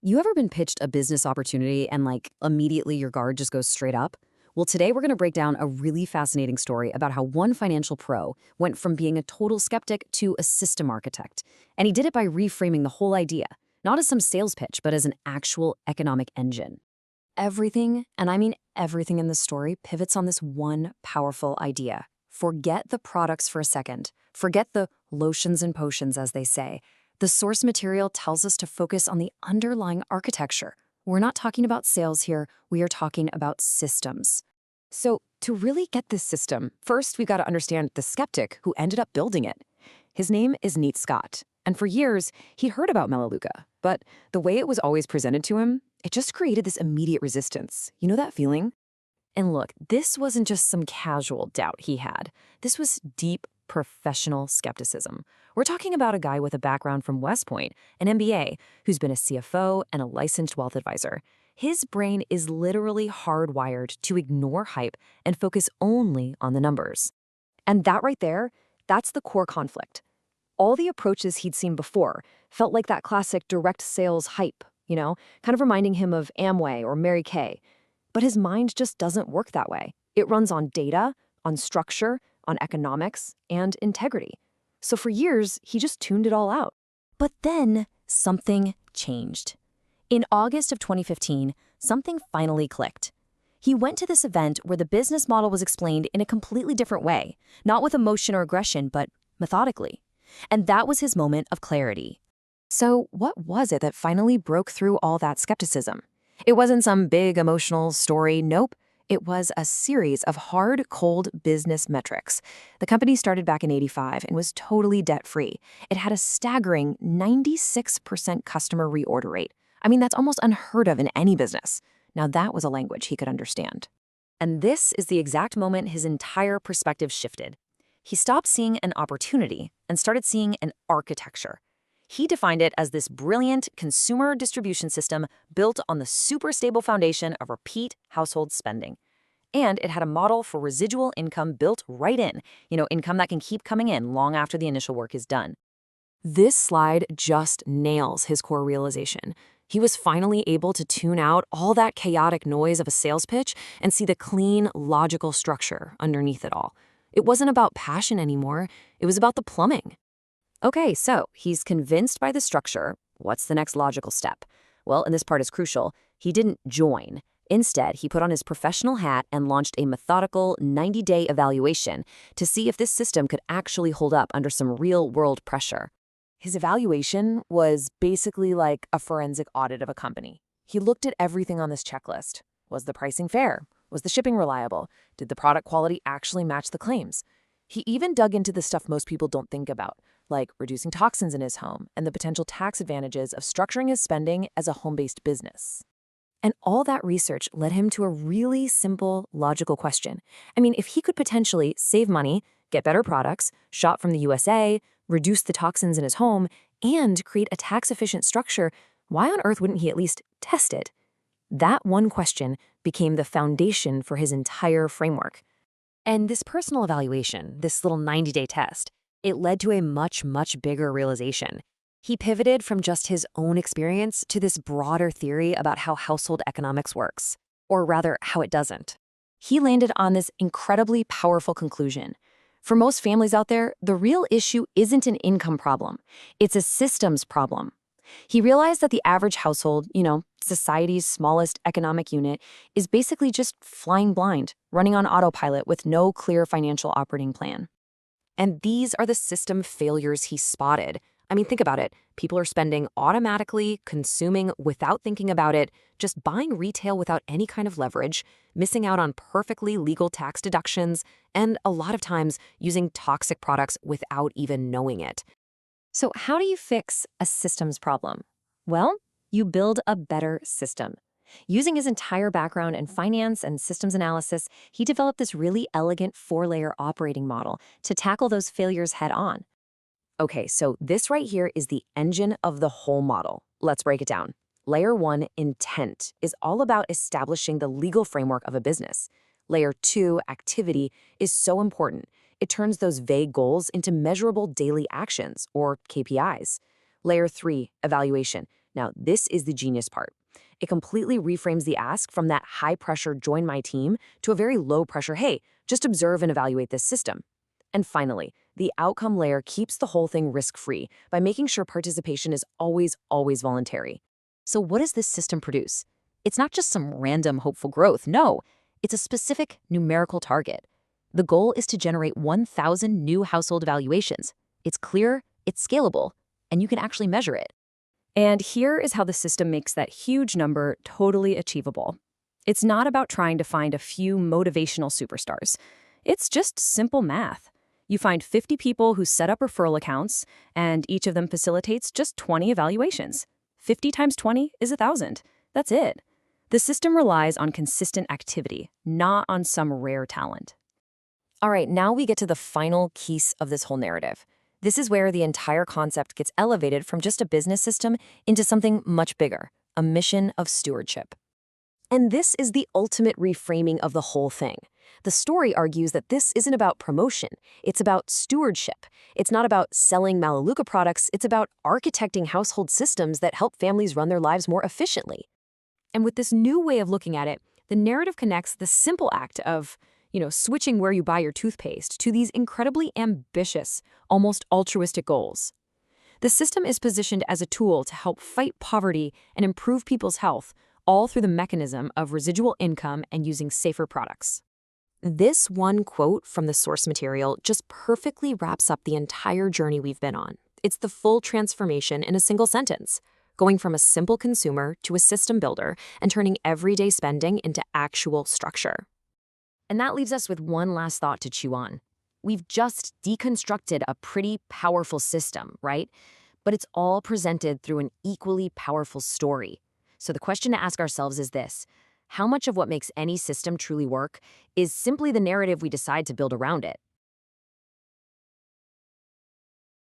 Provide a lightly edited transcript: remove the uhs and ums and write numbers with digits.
You ever been pitched a business opportunity and immediately your guard just goes straight up? Well, today we're going to break down a really fascinating story about how one financial pro went from being a total skeptic to a system architect. And he did it by reframing the whole idea, not as some sales pitch, but as an actual economic engine. Everything, and I mean everything in this story, pivots on this one powerful idea. Forget the products for a second. Forget the lotions and potions, as they say. The source material tells us to focus on the underlying architecture. We're not talking about sales here, we are talking about systems. So, to really get this system, first we've got to understand the skeptic who ended up building it. His name is Neat Scott, and for years, he'd heard about Melaleuca, but the way it was always presented to him, it just created this immediate resistance. You know that feeling? And look, this wasn't just some casual doubt he had. This was deep, professional skepticism. We're talking about a guy with a background from West Point, an MBA, who's been a CFO and a licensed wealth advisor. His brain is literally hardwired to ignore hype and focus only on the numbers. And that right there, that's the core conflict. All the approaches he'd seen before felt like that classic direct sales hype, kind of reminding him of Amway or Mary Kay. But his mind just doesn't work that way. It runs on data, on structure, on economics, and integrity. So for years, he just tuned it all out. But then something changed. In August of 2015, something finally clicked. He went to this event where the business model was explained in a completely different way, not with emotion or aggression, but methodically. And that was his moment of clarity. So what was it that finally broke through all that skepticism? It wasn't some big emotional story, nope. It was a series of hard, cold business metrics. The company started back in '85 and was totally debt-free. It had a staggering 96% customer reorder rate. I mean, that's almost unheard of in any business. Now that was a language he could understand. And this is the exact moment his entire perspective shifted. He stopped seeing an opportunity and started seeing an architecture. He defined it as this brilliant consumer distribution system built on the super stable foundation of repeat household spending. And it had a model for residual income built right in, income that can keep coming in long after the initial work is done. This slide just nails his core realization. He was finally able to tune out all that chaotic noise of a sales pitch and see the clean, logical structure underneath it all. It wasn't about passion anymore, it was about the plumbing. Okay, so he's convinced by the structure. What's the next logical step? Well, and this part is crucial, he didn't join. Instead, he put on his professional hat and launched a methodical 90-day evaluation to see if this system could actually hold up under some real-world pressure. His evaluation was basically like a forensic audit of a company. He looked at everything on this checklist. Was the pricing fair? Was the shipping reliable? Did the product quality actually match the claims? He even dug into the stuff most people don't think about, like reducing toxins in his home and the potential tax advantages of structuring his spending as a home-based business. And all that research led him to a really simple, logical question. I mean, if he could potentially save money, get better products, shop from the USA, reduce the toxins in his home, and create a tax-efficient structure, why on earth wouldn't he at least test it? That one question became the foundation for his entire framework. And this personal evaluation, this little 90-day test, it led to a much, much bigger realization. He pivoted from just his own experience to this broader theory about how household economics works, or rather, how it doesn't. He landed on this incredibly powerful conclusion. For most families out there, the real issue isn't an income problem. It's a systems problem. He realized that the average household, society's smallest economic unit, is basically just flying blind, running on autopilot with no clear financial operating plan. And these are the system failures he spotted. I mean, think about it. People are spending automatically, consuming without thinking about it, just buying retail without any kind of leverage, missing out on perfectly legal tax deductions, and a lot of times using toxic products without even knowing it. So how do you fix a systems problem? Well, you build a better system. Using his entire background in finance and systems analysis, he developed this really elegant 4-layer operating model to tackle those failures head on. Okay, so this right here is the engine of the whole model. Let's break it down. Layer 1, intent, is all about establishing the legal framework of a business. Layer 2, activity, is so important. It turns those vague goals into measurable daily actions, or KPIs. Layer 3, evaluation, Now, this is the genius part. It completely reframes the ask from that high-pressure join my team to a very low-pressure, hey, just observe and evaluate this system. And finally, the outcome layer keeps the whole thing risk-free by making sure participation is always voluntary. So what does this system produce? It's not just some random hopeful growth, no. It's a specific numerical target. The goal is to generate 1,000 new household evaluations. It's clear, it's scalable, and you can actually measure it. And here is how the system makes that huge number totally achievable. It's not about trying to find a few motivational superstars. It's just simple math. You find 50 people who set up referral accounts, and each of them facilitates just 20 evaluations. 50 times 20 is 1,000. That's it. The system relies on consistent activity, not on some rare talent. All right, now we get to the final piece of this whole narrative. This is where the entire concept gets elevated from just a business system into something much bigger, a mission of stewardship. And this is the ultimate reframing of the whole thing. The story argues that this isn't about promotion, it's about stewardship. It's not about selling Melaleuca products, it's about architecting household systems that help families run their lives more efficiently. And with this new way of looking at it, the narrative connects the simple act of, switching where you buy your toothpaste to these incredibly ambitious, almost altruistic goals. The system is positioned as a tool to help fight poverty and improve people's health, all through the mechanism of residual income and using safer products. This one quote from the source material just perfectly wraps up the entire journey we've been on. It's the full transformation in a single sentence, going from a simple consumer to a system builder and turning everyday spending into actual structure. And that leaves us with one last thought to chew on. We've just deconstructed a pretty powerful system, right? But it's all presented through an equally powerful story. So the question to ask ourselves is this: how much of what makes any system truly work is simply the narrative we decide to build around it?